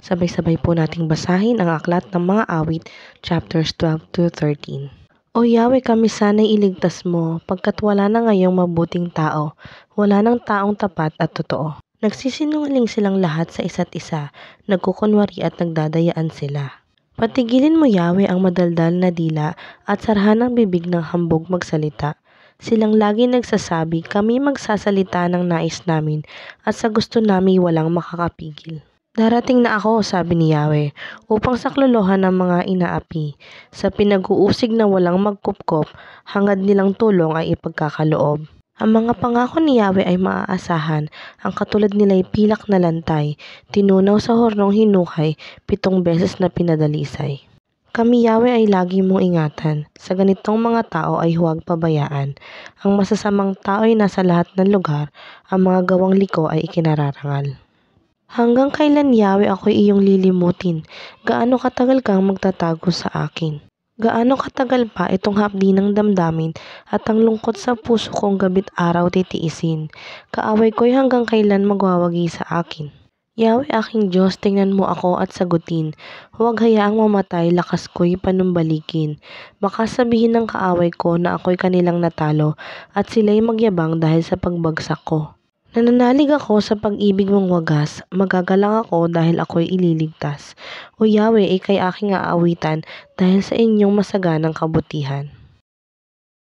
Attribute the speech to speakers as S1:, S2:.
S1: Sabay-sabay po nating basahin ang aklat ng mga awit, chapters 12 to 13. O Yahweh, kami sana'y iligtas mo, pagkat wala na ngayong mabuting tao, wala nang taong tapat at totoo. Nagsisinungaling silang lahat sa isa't isa, nagkukunwari at nagdadayaan sila. Patigilin mo, Yahweh, ang madaldal na dila at sarahan ang bibig ng hambog magsalita. Silang lagi nagsasabi, kami magsasalita ng nais namin at sa gusto namin walang makakapigil. Darating na ako, sabi ni Yahweh, upang saklolohan ng mga inaapi. Sa pinag-uusig na walang magkupkop, hangad nilang tulong ay ipagkakaloob. Ang mga pangako ni Yahweh ay maaasahan, ang katulad nila'y pilak na lantay, tinunaw sa hornong hinukay, 7 beses na pinadalisay. Kami, Yahweh, ay lagi mong ingatan. Sa ganitong mga tao ay huwag pabayaan. Ang masasamang tao ay nasa lahat ng lugar, ang mga gawang liko ay ikinararangal. Hanggang kailan, Yahweh, ako'y iyong lilimutin? Gaano katagal kang magtatago sa akin? Gaano katagal pa itong hapdi ng damdamin at ang lungkot sa puso kong gabit araw titiisin? Kaaway ko'y hanggang kailan magwawagi sa akin? Yahweh, aking Diyos, tingnan mo ako at sagutin. Huwag hayaang mamatay, lakas ko'y panumbalikin. Baka sabihin ng kaaway ko na ako'y kanilang natalo at sila'y magyabang dahil sa pagbagsak ko. Nananalig ako sa pag-ibig mong wagas, magagalang ako dahil ako'y ililigtas. O Yahweh, ika'y aking aawitan dahil sa inyong masaganang kabutihan.